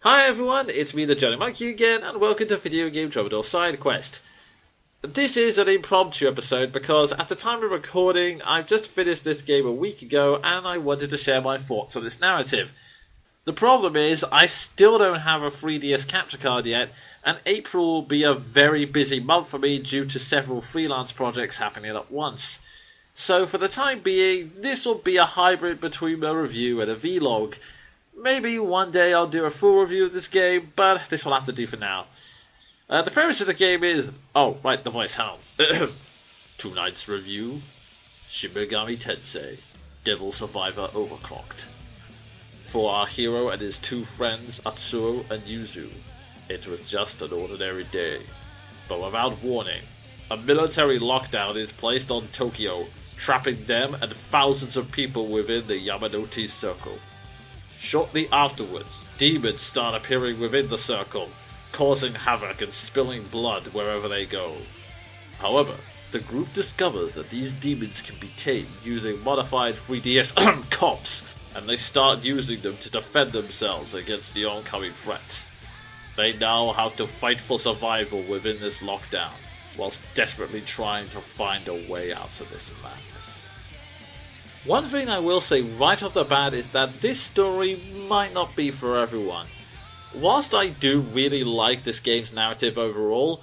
Hi everyone, it's me the Jonin Monkey again, and welcome to Video Game Troubadour Side Quest. This is an impromptu episode because at the time of recording, I've just finished this game a week ago and I wanted to share my thoughts on this narrative. The problem is, I still don't have a 3DS capture card yet, and April will be a very busy month for me due to several freelance projects happening at once. So for the time being, this will be a hybrid between a review and a vlog. Maybe one day I'll do a full review of this game, but this will have to do for now. The premise of the game is... Oh, right, the voice, hang on. Tonight's review, Shin Megami Tensei, Devil Survivor Overclocked. For our hero and his two friends, Atsuro and Yuzu, it was just an ordinary day. But without warning, a military lockdown is placed on Tokyo, trapping them and thousands of people within the Yamanote Circle. Shortly afterwards, demons start appearing within the circle, causing havoc and spilling blood wherever they go. However, the group discovers that these demons can be tamed using modified 3DS cops, and they start using them to defend themselves against the oncoming threat. They now have to fight for survival within this lockdown, whilst desperately trying to find a way out of this madness. One thing I will say right off the bat is that this story might not be for everyone. Whilst I do really like this game's narrative overall,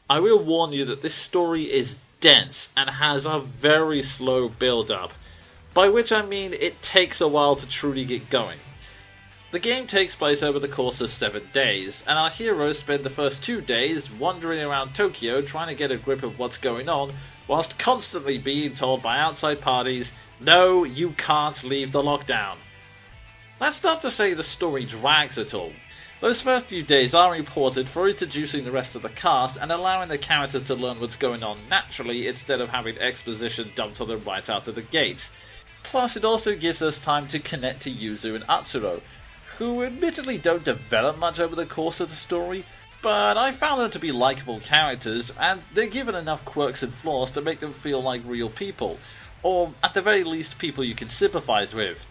I will warn you that this story is dense and has a very slow build-up, by which I mean it takes a while to truly get going. The game takes place over the course of 7 days, and our heroes spend the first 2 days wandering around Tokyo trying to get a grip of what's going on, whilst constantly being told by outside parties, no, you can't leave the lockdown. That's not to say the story drags at all. Those first few days are important for introducing the rest of the cast and allowing the characters to learn what's going on naturally instead of having exposition dumped on them right out of the gate. Plus it also gives us time to connect to Yuzu and Atsuro, who admittedly don't develop much over the course of the story, but I found them to be likeable characters, and they're given enough quirks and flaws to make them feel like real people, or at the very least people you can sympathise with.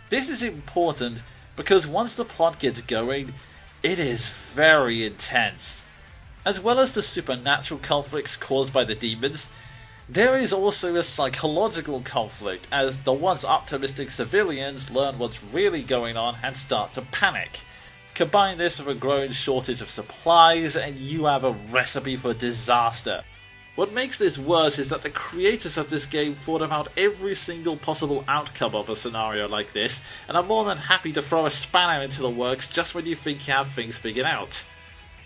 This is important because once the plot gets going, it is very intense. As well as the supernatural conflicts caused by the demons, there is also a psychological conflict as the once optimistic civilians learn what's really going on and start to panic. Combine this with a growing shortage of supplies and you have a recipe for disaster. What makes this worse is that the creators of this game thought about every single possible outcome of a scenario like this, and are more than happy to throw a spanner into the works just when you think you have things figured out.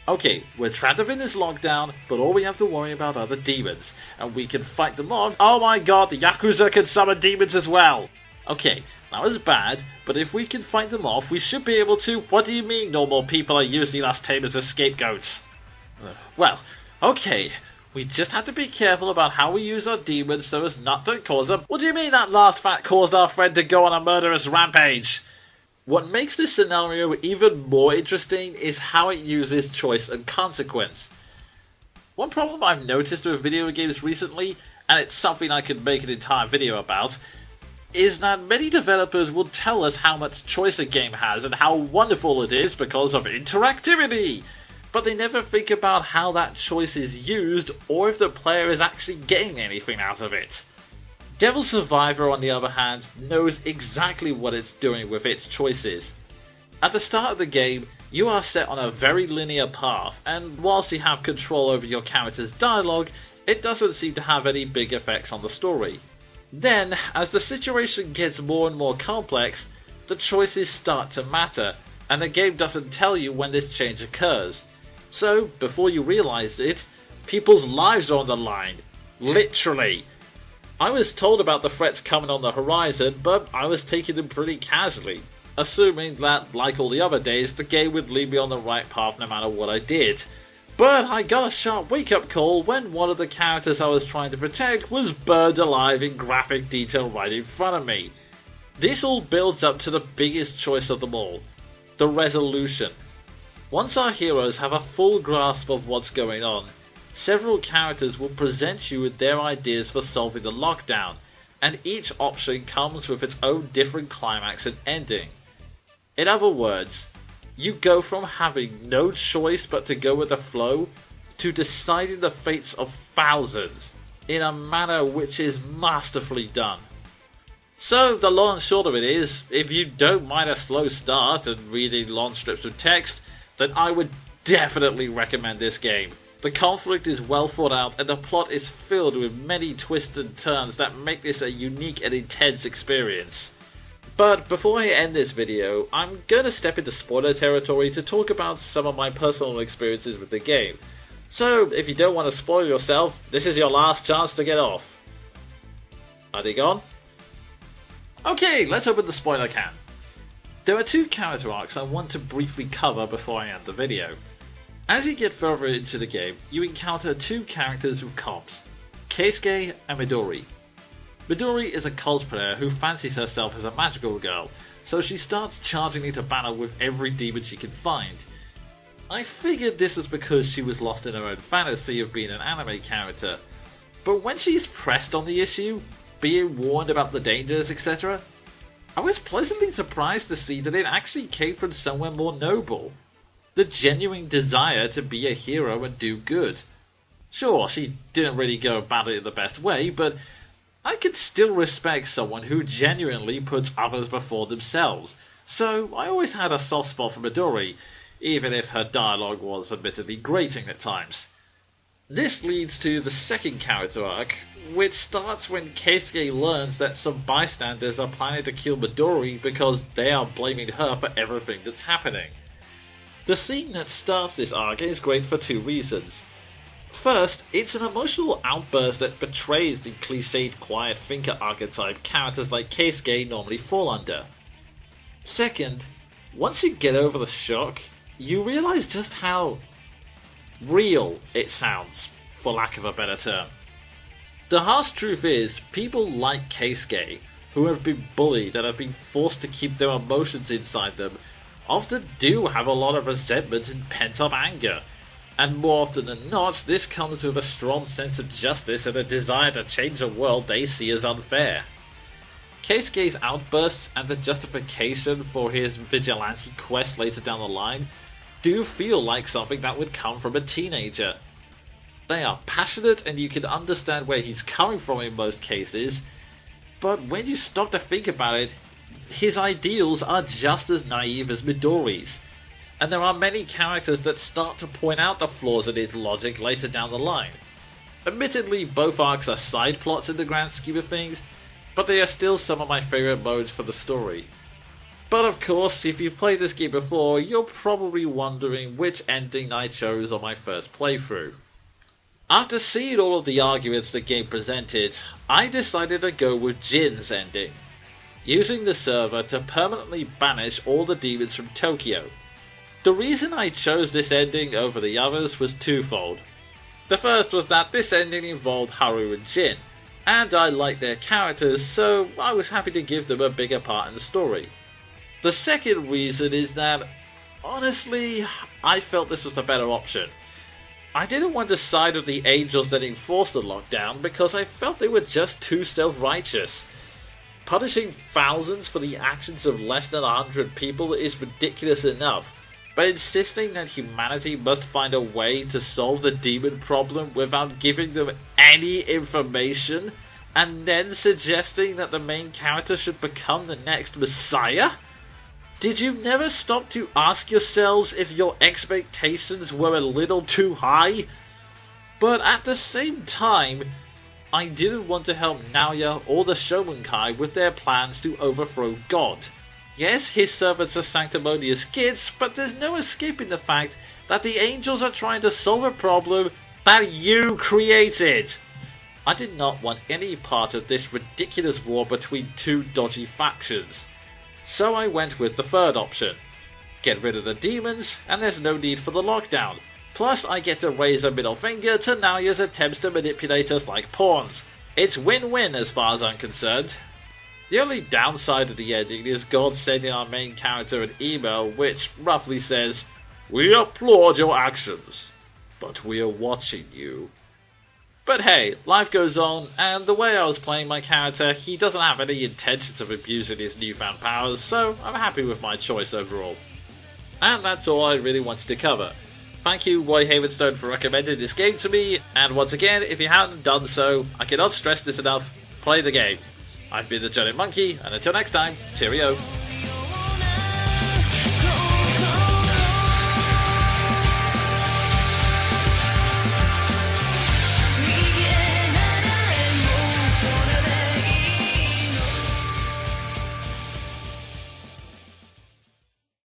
Okay, we're trapped within this lockdown, but all we have to worry about are the demons, and we can fight them off. Oh my god, the Yakuza can summon demons as well! Okay, that was bad, but if we can fight them off, we should be able to. What do you mean normal people are using us tamers as scapegoats? Well, okay. We just have to be careful about how we use our demons so as not to cause them. What do you mean that last fact caused our friend to go on a murderous rampage? What makes this scenario even more interesting is how it uses choice and consequence. One problem I've noticed with video games recently, and it's something I could make an entire video about, is that many developers will tell us how much choice a game has and how wonderful it is because of interactivity. But they never think about how that choice is used or if the player is actually getting anything out of it. Devil Survivor, on the other hand, knows exactly what it's doing with its choices. At the start of the game, you are set on a very linear path, and whilst you have control over your character's dialogue, it doesn't seem to have any big effects on the story. Then, as the situation gets more and more complex, the choices start to matter, and the game doesn't tell you when this change occurs. So, before you realise it, people's lives are on the line. Literally. I was told about the threats coming on the horizon, but I was taking them pretty casually, assuming that, like all the other days, the game would lead me on the right path no matter what I did. But I got a sharp wake-up call when one of the characters I was trying to protect was burned alive in graphic detail right in front of me. This all builds up to the biggest choice of them all, the resolution. Once our heroes have a full grasp of what's going on, several characters will present you with their ideas for solving the lockdown, and each option comes with its own different climax and ending. In other words, You go from having no choice but to go with the flow to deciding the fates of thousands in a manner which is masterfully done. So the long and short of it is, if you don't mind a slow start and reading long strips of text, then I would definitely recommend this game. The conflict is well thought out and the plot is filled with many twists and turns that make this a unique and intense experience. But before I end this video, I'm gonna step into spoiler territory to talk about some of my personal experiences with the game. So if you don't want to spoil yourself, this is your last chance to get off. Are they gone? Okay, let's open the spoiler can. There are two character arcs I want to briefly cover before I end the video. As you get further into the game, you encounter two characters with comps, Keisuke and Midori. Midori is a cosplayer who fancies herself as a magical girl, so she starts charging into battle with every demon she can find. I figured this was because she was lost in her own fantasy of being an anime character, but when she's pressed on the issue, being warned about the dangers, etc., I was pleasantly surprised to see that it actually came from somewhere more noble. The genuine desire to be a hero and do good. Sure, she didn't really go about it in the best way, but I could still respect someone who genuinely puts others before themselves, so I always had a soft spot for Midori, even if her dialogue was admittedly grating at times. This leads to the second character arc, which starts when Keisuke learns that some bystanders are planning to kill Midori because they are blaming her for everything that's happening. The scene that starts this arc is great for two reasons. First, it's an emotional outburst that betrays the cliched quiet thinker archetype characters like Keisuke normally fall under. Second, once you get over the shock, you realize just how real it sounds, for lack of a better term. The harsh truth is, people like Keisuke, who have been bullied and have been forced to keep their emotions inside them, often do have a lot of resentment and pent-up anger. And more often than not, this comes with a strong sense of justice and a desire to change a world they see as unfair. Keisuke's outbursts and the justification for his vigilante quest later down the line do feel like something that would come from a teenager. They are passionate and you can understand where he's coming from in most cases, but when you stop to think about it, his ideals are just as naive as Midori's. And there are many characters that start to point out the flaws in his logic later down the line. Admittedly, both arcs are side plots in the grand scheme of things, but they are still some of my favourite modes for the story. But of course, if you've played this game before, you're probably wondering which ending I chose on my first playthrough. After seeing all of the arguments the game presented, I decided to go with Jin's ending, using the server to permanently banish all the demons from Tokyo. The reason I chose this ending over the others was twofold. The first was that this ending involved Haru and Jin, and I liked their characters, so I was happy to give them a bigger part in the story. The second reason is that, honestly, I felt this was the better option. I didn't want to side with the angels that enforced the lockdown because I felt they were just too self-righteous. Punishing thousands for the actions of less than 100 people is ridiculous enough. But insisting that humanity must find a way to solve the demon problem without giving them any information, and then suggesting that the main character should become the next messiah? Did you never stop to ask yourselves if your expectations were a little too high? But at the same time, I didn't want to help Naoya or the Shogunkai with their plans to overthrow God. Yes, his servants are sanctimonious kids, but there's no escaping the fact that the angels are trying to solve a problem that you created. I did not want any part of this ridiculous war between two dodgy factions. So I went with the third option. Get rid of the demons, and there's no need for the lockdown. Plus, I get to raise a middle finger to Naoya's attempts to manipulate us like pawns. It's win-win as far as I'm concerned. The only downside of the ending is God sending our main character an email which roughly says, "We applaud your actions, but we are watching you." But hey, life goes on, and the way I was playing my character, he doesn't have any intentions of abusing his newfound powers, so I'm happy with my choice overall. And that's all I really wanted to cover. Thank you, Roy Havenstone, for recommending this game to me, and once again, if you haven't done so, I cannot stress this enough, play the game. I've been the Jonin Monkey, and until next time, cheerio.